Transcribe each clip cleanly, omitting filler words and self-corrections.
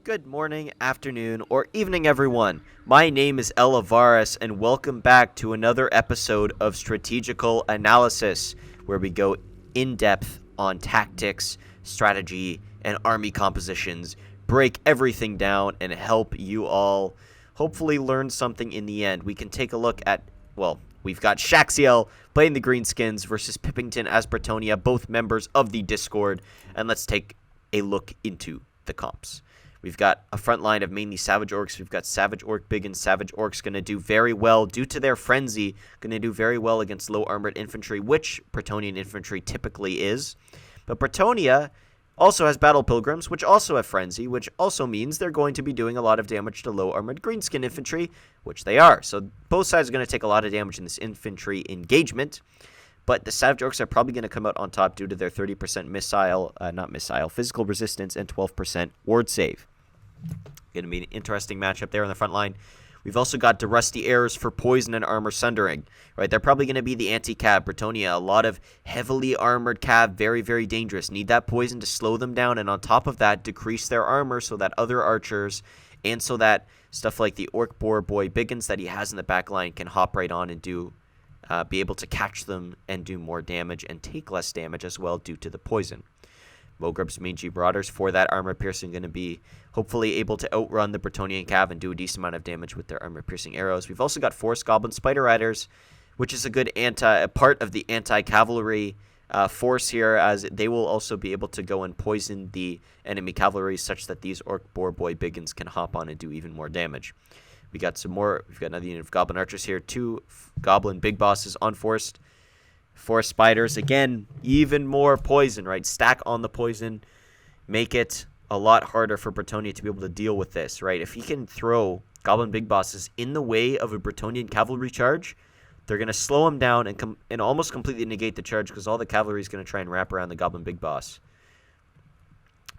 Good morning, afternoon, or evening, everyone. My name is Elivaras, and welcome back to another episode of Strategical Analysis, where we go in-depth on tactics, strategy, and army compositions, break everything down, and help you all hopefully learn something in the end. We can take a look at, we've got Shaxiel playing the Greenskins versus Pippington as Bretonnia, both members of the Discord, and let's take a look into the comps. We've got a front line of mainly Savage Orcs. We've got Savage Orc Big and Savage Orcs going to do very well due to their frenzy, going to do very well against low armored infantry, which Bretonian infantry typically is. But Bretonnia also has Battle Pilgrims, which also have frenzy, which also means they're going to be doing a lot of damage to low armored Greenskin infantry, which they are. So both sides are going to take a lot of damage in this infantry engagement. But the Savage Orcs are probably going to come out on top due to their 30% physical resistance and 12% ward save. Going to be an interesting matchup there on the front line. We've also got the Rusty Heirs for Poison and Armor Sundering. Right, they're probably going to be the anti-cav. Bretonnia, a lot of heavily armored cav, very, very dangerous. Need that poison to slow them down, and on top of that, decrease their armor so that other archers, and so that stuff like the Orc Boar Boy Biggins that he has in the back line can hop right on and be able to catch them and do more damage and take less damage as well due to the poison. Mogreb's Mangy Marauders for that armor piercing going to be hopefully able to outrun the Bretonian Cav and do a decent amount of damage with their armor piercing arrows. We've also got Forest Goblin Spider Riders, which is a good part of the anti-cavalry force here, as they will also be able to go and poison the enemy cavalry such that these Orc Boar Boy Biggins can hop on and do even more damage. We've got another unit of Goblin Archers here, 2 Goblin Big Bosses on Forest Spiders. Again, even more poison, right? Stack on the poison. Make it a lot harder for Bretonnia to be able to deal with this, right? If he can throw Goblin Big Bosses in the way of a Bretonian cavalry charge, they're going to slow him down and almost completely negate the charge because all the cavalry is going to try and wrap around the Goblin Big Boss.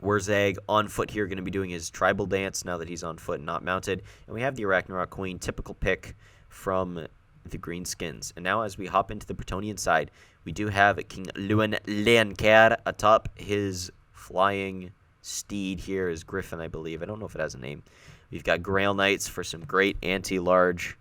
Wurzag on foot here, going to be doing his tribal dance now that he's on foot and not mounted. And we have the Arachnarok Queen, typical pick from the Greenskins. And now as we hop into the Bretonian side, we do have King Lewin Leoncaire atop his flying steed here, his Griffin, I believe. I don't know if it has a name. We've got Grail Knights for some great anti-large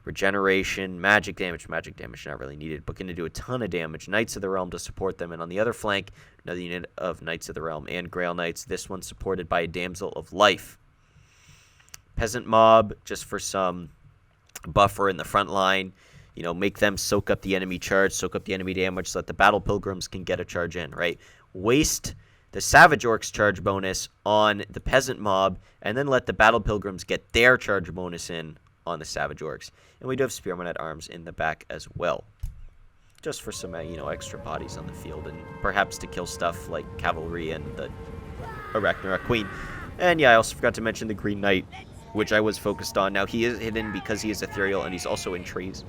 regeneration, magic damage not really needed, but going to do a ton of damage. Knights of the Realm to support them, and on the other flank, another unit of Knights of the Realm and Grail Knights, this one supported by a Damsel of Life. Peasant Mob, just for some buffer in the front line, make them soak up the enemy charge, soak up the enemy damage so that the Battle Pilgrims can get a charge in, right? Waste the Savage Orcs charge bonus on the Peasant Mob, and then let the Battle Pilgrims get their charge bonus in on the Savage Orcs. And we do have Spearmen at Arms in the back as well, just for some extra bodies on the field, and perhaps to kill stuff like cavalry and the Arachnarok Queen. And yeah, I also forgot to mention the Green Knight, which I was focused on. Now he is hidden because he is ethereal and he's also in trees.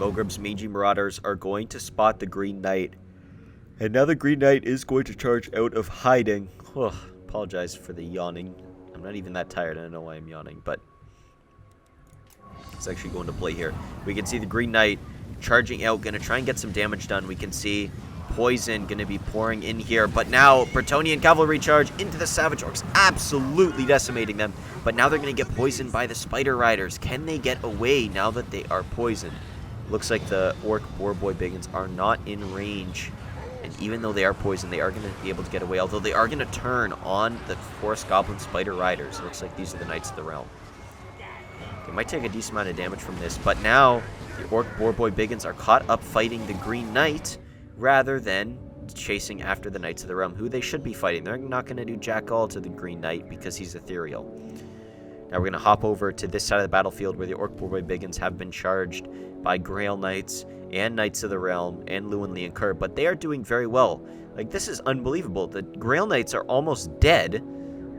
Mogreb's Mangy Marauders are going to spot the Green Knight, and now the Green Knight is going to charge out of hiding. Apologize for the yawning. I'm not even that tired. I don't know why I'm yawning, but it's actually going to play here. We can see the Green Knight charging out, going to try and get some damage done. We can see poison going to be pouring in here, but now Bretonian cavalry charge into the Savage Orcs, absolutely decimating them. But now they're going to get poisoned by the Spider Riders. Can they get away now that they are poisoned? Looks like the Orc Boar Boy Biggins are not in range, and even though they are poisoned, they are going to be able to get away, although they are going to turn on the Forest Goblin Spider Riders. Looks like these are the Knights of the Realm. They might take a decent amount of damage from this, but now the Orc Boar Boy Biggins are caught up fighting the Green Knight rather than chasing after the Knights of the Realm, who they should be fighting. They're not going to do jack all to the Green Knight because he's ethereal. Now we're going to hop over to this side of the battlefield where the Orc Boar Boy Biggins have been charged by Grail Knights and Knights of the Realm and Lewin Leoncaire, but they are doing very well. Like, this is unbelievable. The Grail Knights are almost dead,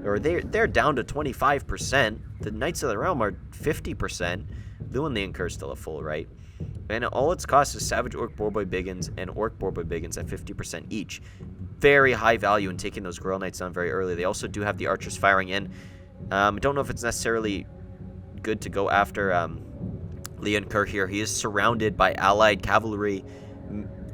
or they're down to 25%. The Knights of the Realm are 50%. Lewin Leoncaire is still at full, right? And all it's cost is Savage Orc Boar Boy Biggins and Orc Boar Boy Biggins at 50% each. Very high value in taking those Grail Knights down very early. They also do have the archers firing in. I don't know if it's necessarily good to go after Leoncaire here. He is surrounded by allied cavalry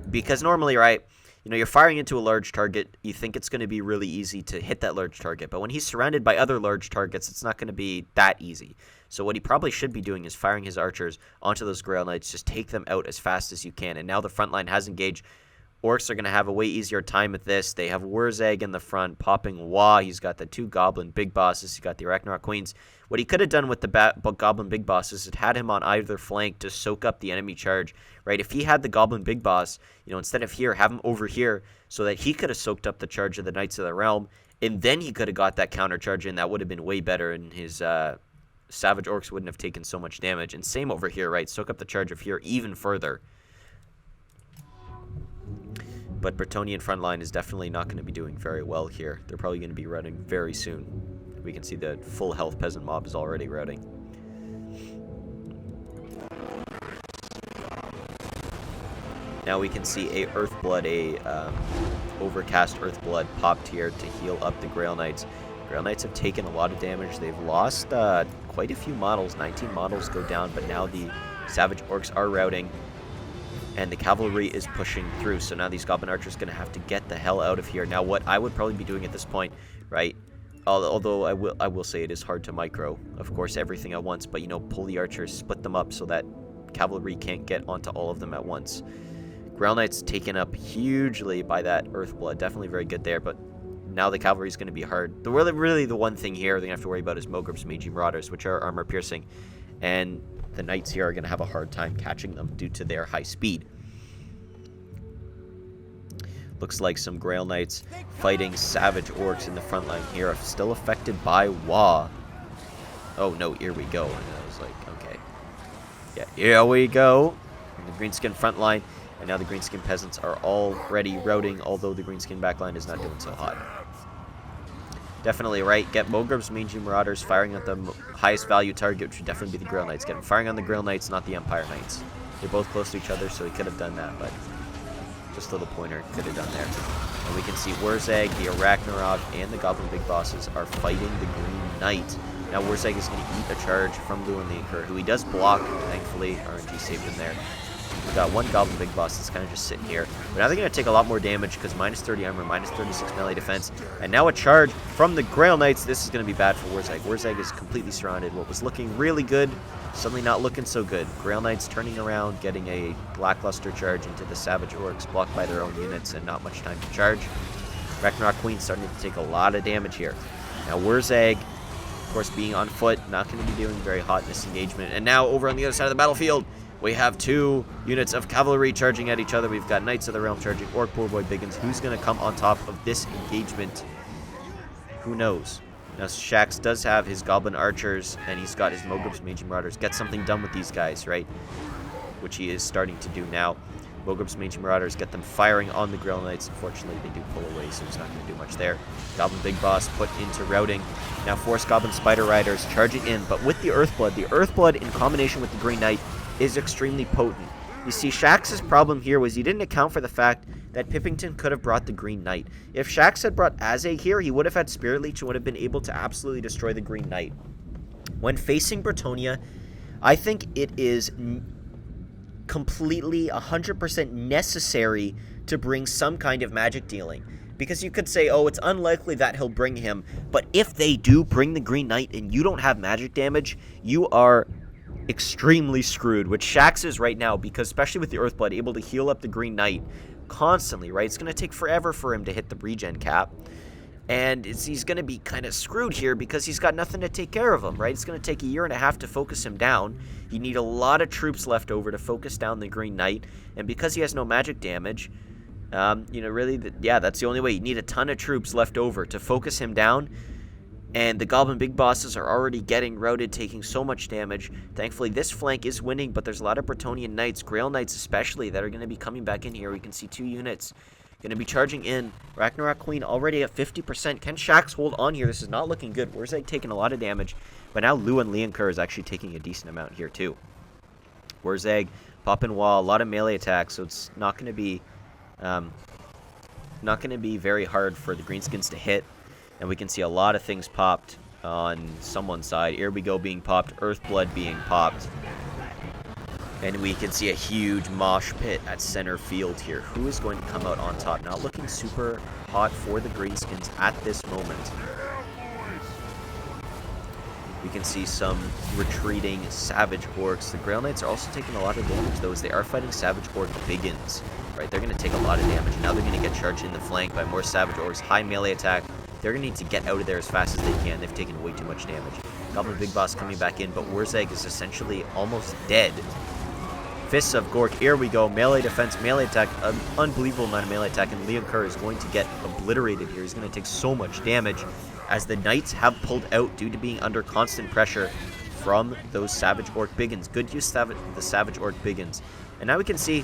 because normally, right, you know, you're firing into a large target, you think it's going to be really easy to hit that large target. But when he's surrounded by other large targets, it's not going to be that easy. So what he probably should be doing is firing his archers onto those Grail Knights, just take them out as fast as you can. And now the front line has engaged. Orcs are going to have a way easier time at this. They have Wurzag in the front, popping Wah. He's got the 2 Goblin Big Bosses. He's got the Ragnarok Queens. What he could have done with the Goblin Big Bosses is had him on either flank to soak up the enemy charge, right? If he had the Goblin Big Boss, you know, instead of here, have him over here so that he could have soaked up the charge of the Knights of the Realm, and then he could have got that counter charge in. That would have been way better, and his Savage Orcs wouldn't have taken so much damage. And same over here, right? Soak up the charge of here even further. But Bretonnian frontline is definitely not going to be doing very well here. They're probably going to be routing very soon. We can see the full health peasant mob is already routing. Now we can see a Earthblood, overcast Earthblood popped here to heal up the Grail Knights. Grail Knights have taken a lot of damage. They've lost quite a few models. 19 models go down, but now the Savage Orcs are routing. And the cavalry is pushing through. So now these Goblin Archers are going to have to get the hell out of here. Now what I would probably be doing at this point, right? Although I will say it is hard to micro, of course, everything at once. But, you know, pull the Archers, split them up so that cavalry can't get onto all of them at once. Grail Knights taken up hugely by that Earthblood. Definitely very good there. But now the cavalry is going to be hard. Really the one thing here they're going to have to worry about is Mogreb's Magi Marauders, which are armor piercing. And the Knights here are going to have a hard time catching them due to their high speed. Looks like some Grail Knights fighting Savage Orcs in the front line here are still affected by Wah. Oh no, here we go. And I was like, okay. Yeah, here we go. And the Greenskin front line. And now the Greenskin peasants are already routing, although the Greenskin backline is not doing so hot. Definitely right. Get Mogreb's Mangy Marauders firing at the highest value target, which would definitely be the Grail Knights. Get him firing on the Grail Knights, not the Empire Knights. They're both close to each other, so he could have done that, but just a little pointer could have done there. And we can see Wurzag, the Ragnarok, and the Goblin Big Bosses are fighting the Green Knight. Now Wurzag is going to eat a charge from Luanlinker, who he does block. Thankfully, RNG saved him there. We've got one Goblin Big Boss that's kind of just sitting here. But now they're going to take a lot more damage because minus 30 armor, minus 36 melee defense. And now a charge from the Grail Knights. This is going to be bad for Wurzag. Wurzag is completely surrounded. What was looking really good, suddenly not looking so good. Grail Knights turning around, getting a lackluster charge into the Savage Orcs, blocked by their own units and not much time to charge. Ragnarok Queen starting to take a lot of damage here. Now Wurzag, of course, being on foot, not going to be doing very hot in this engagement. And now over on the other side of the battlefield, we have 2 units of cavalry charging at each other. We've got Knights of the Realm charging Orc Poor Boy Biggins. Who's going to come on top of this engagement? Who knows? Now, Shax does have his Goblin Archers, and he's got his Mogreb's Magi Marauders. Get something done with these guys, right? Which he is starting to do now. Mogreb's Magi Marauders get them firing on the Grail Knights. Unfortunately, they do pull away, so he's not going to do much there. Goblin Big Boss put into routing. Now, Force Goblin Spider Riders charging in, but with the Earthblood in combination with the Green Knight is extremely potent. You see, Shax's problem here was he didn't account for the fact that Pippington could have brought the Green Knight. If Shax had brought Azeg here, he would have had Spirit Leech and would have been able to absolutely destroy the Green Knight. When facing Bretonnia, I think it is completely 100% necessary to bring some kind of magic dealing. Because you could say, oh, it's unlikely that he'll bring him, but if they do bring the Green Knight and you don't have magic damage, you are extremely screwed, which Shax is right now, because especially with the Earthblood, able to heal up the Green Knight constantly, right? It's going to take forever for him to hit the regen cap, and he's going to be kind of screwed here because he's got nothing to take care of him, right? It's going to take a year and a half to focus him down. You need a lot of troops left over to focus down the Green Knight, and because he has no magic damage, you know, really, that's the only way. You need a ton of troops left over to focus him down. And the Goblin Big Bosses are already getting routed, taking so much damage. Thankfully, this flank is winning, but there's a lot of Bretonnian Knights, Grail Knights especially, that are going to be coming back in here. We can see 2 units going to be charging in. Ragnarok Queen already at 50%. Can Shax hold on here? This is not looking good. Wurzag taking a lot of damage, but now Luanlinker is actually taking a decent amount here too. Wurzag popping wall, a lot of melee attacks, so it's not going to be very hard for the Greenskins to hit. And we can see a lot of things popped on someone's side. Here we go being popped. Earthblood being popped. And we can see a huge mosh pit at center field here. Who is going to come out on top? Not looking super hot for the Greenskins at this moment. We can see some retreating Savage Orcs. The Grail Knights are also taking a lot of damage, though, as they are fighting Savage Orc Biggins. Right, they're going to take a lot of damage. Now they're going to get charged in the flank by more Savage Orcs. High melee attack. They're going to need to get out of there as fast as they can. They've taken way too much damage. Goblin Big Boss coming back in, but Wurzag is essentially almost dead. Fists of Gork, here we go. Melee defense, melee attack, an unbelievable amount of melee attack, and Leon Kerr is going to get obliterated here. He's going to take so much damage, as the Knights have pulled out due to being under constant pressure from those Savage Orc Biggins. Good use of the Savage Orc Biggins. And now we can see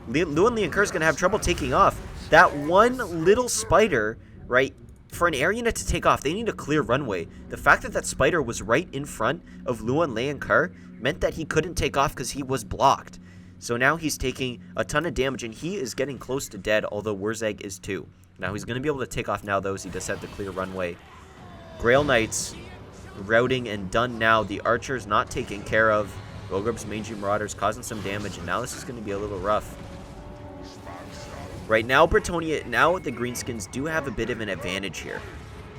Lou and Leon Kerr is going to have trouble taking off. That one little spider, right, for an area to take off, they need a clear runway. The fact that that spider was right in front of Luan Leon Kerr meant that he couldn't take off because he was blocked. So now he's taking a ton of damage, and he is getting close to dead, although Wurzag is too. Now he's going to be able to take off now, though, as he does have the clear runway. Grail Knights routing and done now. The Archers not taken care of. Bogrub's Mangy Marauders causing some damage, and now this is going to be a little rough. Right now, Bretonnia, now the Greenskins do have a bit of an advantage here.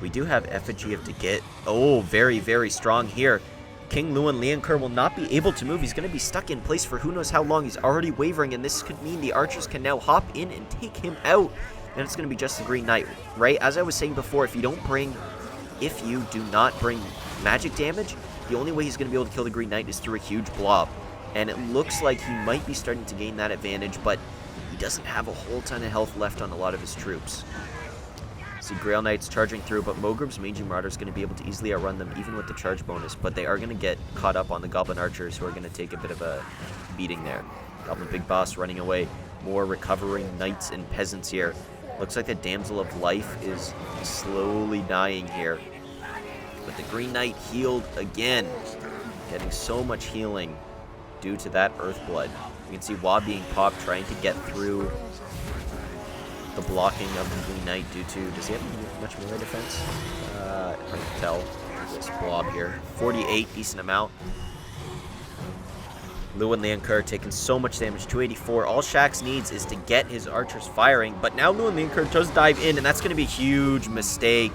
We do have Effigy of Degit. Oh, very, very strong here. King Luan Leon Kerr will not be able to move. He's going to be stuck in place for who knows how long. He's already wavering, and this could mean the Archers can now hop in and take him out. And it's going to be just the Green Knight, right? As I was saying before, if you do not bring magic damage, the only way he's going to be able to kill the Green Knight is through a huge blob. And it looks like he might be starting to gain that advantage, but he doesn't have a whole ton of health left on a lot of his troops. See Grail Knights charging through, but Mogreb's Mangy Marauder is going to be able to easily outrun them even with the charge bonus, but they are going to get caught up on the Goblin Archers, who are going to take a bit of a beating there. Goblin Big Boss running away. More recovering Knights and Peasants here. Looks like the Damsel of Life is slowly dying here. But the Green Knight healed again, getting so much healing due to that Earthblood. You can see Wa being popped, trying to get through the blocking of the Green Knight due to... Does he have much melee defense? Hard to tell. This blob here. 48, decent amount. Luan Leon Kerr taking so much damage, 284. All Shax needs is to get his archers firing, but now Luan Leon Kerr does dive in, and that's going to be a huge mistake.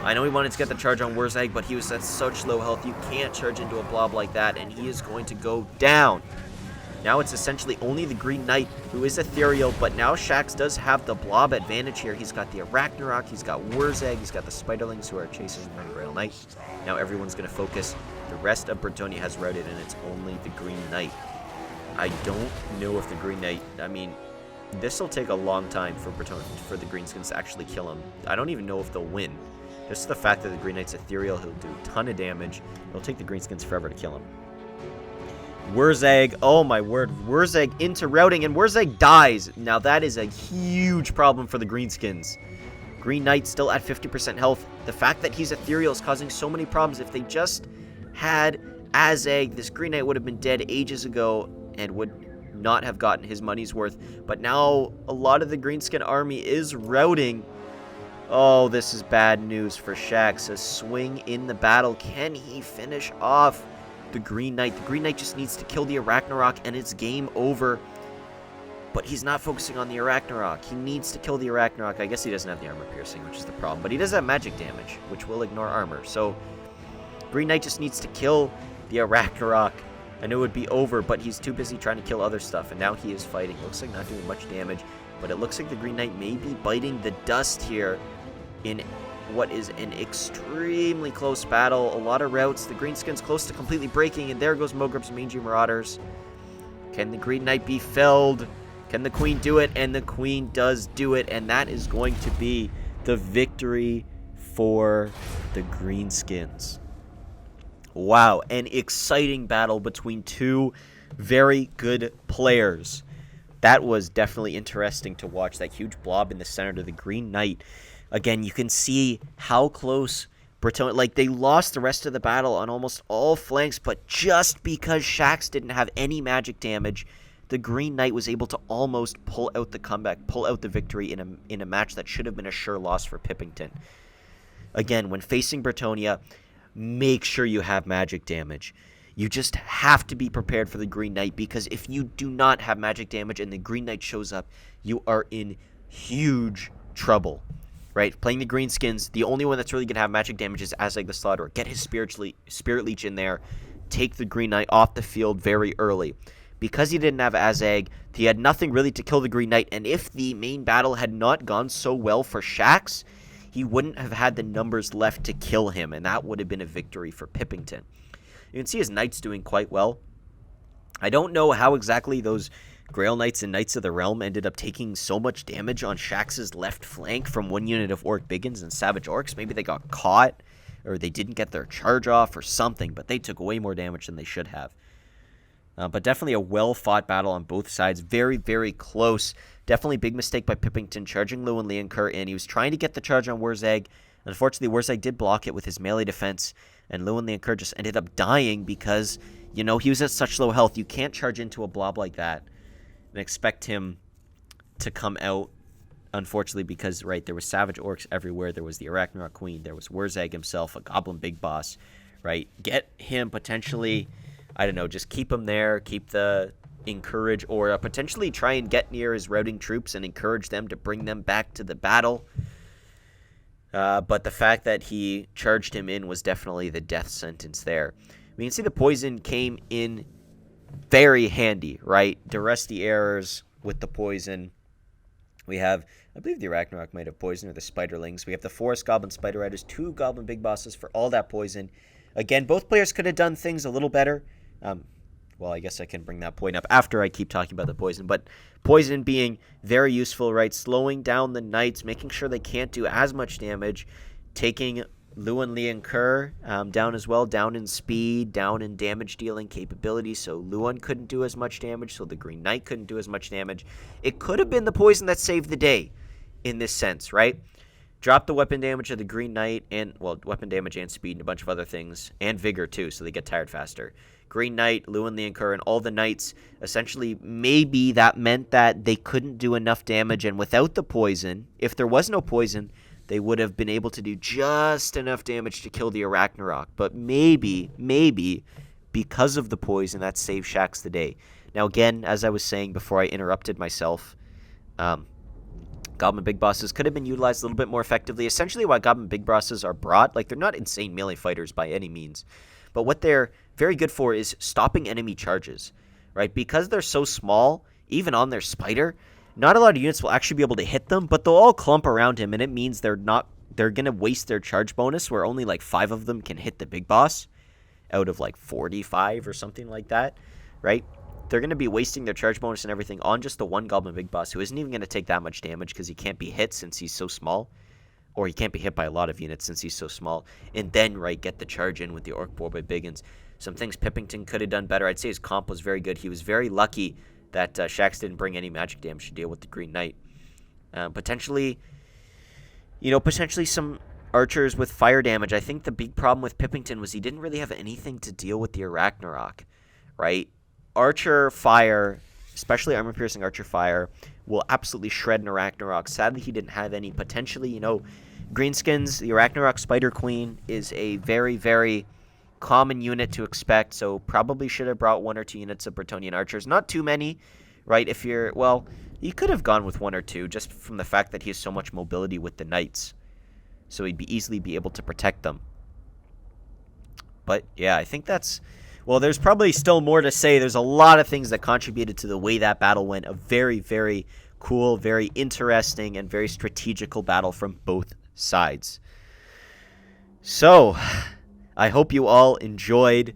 I know he wanted to get the charge on Wurzag, but he was at such low health, you can't charge into a blob like that, and he is going to go down. Now it's essentially only the Green Knight who is ethereal, but now Shax does have the blob advantage here. He's got the Arachnarok, he's got Wurzag, he's got the Spiderlings who are chasing the Grail Knight. Now everyone's going to focus. The rest of Bretonnia has routed, and it's only the Green Knight. I don't know if the Green Knight... I mean, this will take a long time for the Greenskins to actually kill him. I don't even know if they'll win. Just the fact that the Green Knight's ethereal, he'll do a ton of damage. It'll take the Greenskins forever to kill him. Wurzag, oh my word, Wurzag into routing, and Wurzag dies. Now that is a huge problem for the Greenskins. Green Knight still at 50% health. The fact that he's ethereal is causing so many problems. If they just had Azag, this Green Knight would have been dead ages ago and would not have gotten his money's worth. But now a lot of the Greenskin army is routing. Oh, this is bad news for Shax. A swing in the battle. Can he finish off the Green Knight? The Green Knight just needs to kill the Arachnarok and it's game over. But he's not focusing on the Arachnarok. He needs to kill the Arachnarok. I guess he doesn't have the armor piercing, which is the problem. But he does have magic damage, which will ignore armor. So Green Knight just needs to kill the Arachnarok and it would be over. But he's too busy trying to kill other stuff. And now he is fighting. Looks like not doing much damage. But it looks like the Green Knight may be biting the dust here in what is an extremely close battle. A lot of routes. The Greenskins close to completely breaking, and there goes Mogreb's Mangy Marauders. Can the Green Knight be felled? Can the Queen do it? And the Queen does do it, and that is going to be the victory for the Greenskins. Wow, an exciting battle between two very good players. That was definitely interesting to watch. That huge blob in the center to the Green Knight. Again, you can see how close Bretonnia... Like, they lost the rest of the battle on almost all flanks, but just because Shax didn't have any magic damage, the Green Knight was able to almost pull out the comeback, pull out the victory in a match that should have been a sure loss for Pippington. Again, when facing Bretonnia, make sure you have magic damage. You just have to be prepared for the Green Knight, because if you do not have magic damage and the Green Knight shows up, you are in huge trouble, right? Playing the Greenskins, the only one that's really going to have magic damage is Azeg the Slaughterer. Get his Spirit Leech in there. Take the Green Knight off the field very early. Because he didn't have Azeg, he had nothing really to kill the Green Knight, and if the main battle had not gone so well for Shaxx, he wouldn't have had the numbers left to kill him, and that would have been a victory for Pippington. You can see his Knights doing quite well. I don't know how exactly those Grail Knights and Knights of the Realm ended up taking so much damage on Shaxx's left flank from one unit of Orc Biggins and Savage Orcs. Maybe they got caught, or they didn't get their charge off or something, but they took way more damage than they should have. But definitely a well-fought battle on both sides. Very, very close. Definitely big mistake by Pippington charging Lewin Leoncoeur in. He was trying to get the charge on Wurzag. Unfortunately, Wurzag did block it with his melee defense, and Lewin Leoncoeur just ended up dying because, he was at such low health. You can't charge into a blob like that and expect him to come out, unfortunately, because, right, there was Savage Orcs everywhere. There was the Arachnarok Queen. There was Wurzag himself, a Goblin Big Boss, right? Get him potentially, I don't know, just keep him there, keep the encourage, or potentially try and get near his routing troops and encourage them to bring them back to the battle. But the fact that he charged him in was definitely the death sentence there. We can see the poison came in very handy, right? Duress the Errors with the poison. We have, I believe the Arachnarok might have poison, or the Spiderlings. We have the Forest Goblin Spider Riders, 2 Goblin Big Bosses for all that poison. Again, both players could have done things a little better. Well, I guess I can bring that point up after I keep talking about the poison. But poison being very useful, right? Slowing down the Knights, making sure they can't do as much damage. Taking Lewin Leoncoeur down as well, down in speed, down in damage dealing capability. So Lewin couldn't do as much damage, so the Green Knight couldn't do as much damage. It could have been the poison that saved the day in this sense, right? Drop the weapon damage of the Green Knight, and, well, weapon damage and speed and a bunch of other things, and vigor too, so they get tired faster. Green Knight, Lewin Leoncoeur, and all the Knights, essentially, maybe that meant that they couldn't do enough damage, and without the poison, if there was no poison, they would have been able to do just enough damage to kill the Arachnarok. But maybe, because of the poison, that saved Shaxx the day. Now, again, as I was saying before I interrupted myself, Goblin Big Bosses could have been utilized a little bit more effectively. Essentially, why Goblin Big Bosses are brought, like, they're not insane melee fighters by any means, but what they're very good for is stopping enemy charges, right? Because they're so small, even on their Spider, not a lot of units will actually be able to hit them, but they'll all clump around him, and it means they're going to waste their charge bonus, where only like 5 of them can hit the Big Boss out of like 45 or something like that, right? They're going to be wasting their charge bonus and everything on just the one Goblin Big Boss, who isn't even going to take that much damage because he can't be hit since he's so small. Or he can't be hit by a lot of units since he's so small. And then, right, get the charge in with the Orc Boar by Biggins. Some things Pippington could have done better. I'd say his comp was very good. He was very lucky that Shaxx didn't bring any magic damage to deal with the Green Knight. Potentially some archers with fire damage. I think the big problem with Pippington was he didn't really have anything to deal with the Arachnarok, right? Archer fire, especially armor-piercing archer fire, will absolutely shred an Arachnarok. Sadly, he didn't have any. Potentially, Greenskins, the Arachnarok Spider Queen, is a very, very common unit to expect, so probably should have brought 1 or 2 units of Bretonnian archers. Not too many, right? You could have gone with 1 or 2, just from the fact that he has so much mobility with the Knights, so he'd easily be able to protect them. But, yeah, I think that's... Well, there's probably still more to say. There's a lot of things that contributed to the way that battle went. A very, very cool, very interesting, and very strategical battle from both sides. So, I hope you all enjoyed.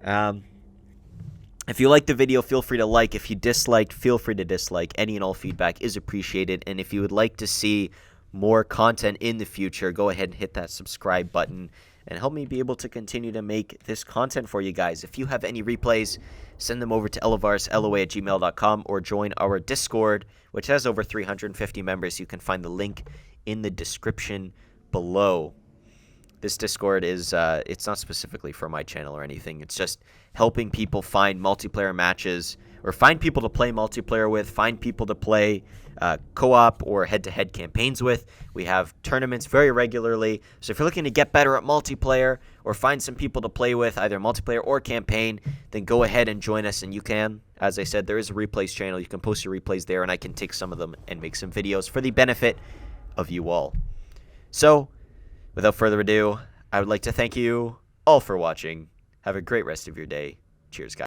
If you liked the video, feel free to like. If you disliked, feel free to dislike. Any and all feedback is appreciated. And if you would like to see more content in the future, go ahead and hit that subscribe button and help me be able to continue to make this content for you guys. If you have any replays, send them over to elivaras@gmail.com or join our Discord, which has over 350 members. You can find the link in the description below. This Discord is it's not specifically for my channel or anything. It's just helping people find multiplayer matches, or find people to play multiplayer with, find people to play co-op or head-to-head campaigns with. We have tournaments very regularly, so if you're looking to get better at multiplayer or find some people to play with, either multiplayer or campaign, then go ahead and join us, and you can. As I said, there is a replays channel. You can post your replays there, and I can take some of them and make some videos for the benefit of you all. So, without further ado, I would like to thank you all for watching. Have a great rest of your day. Cheers, guys.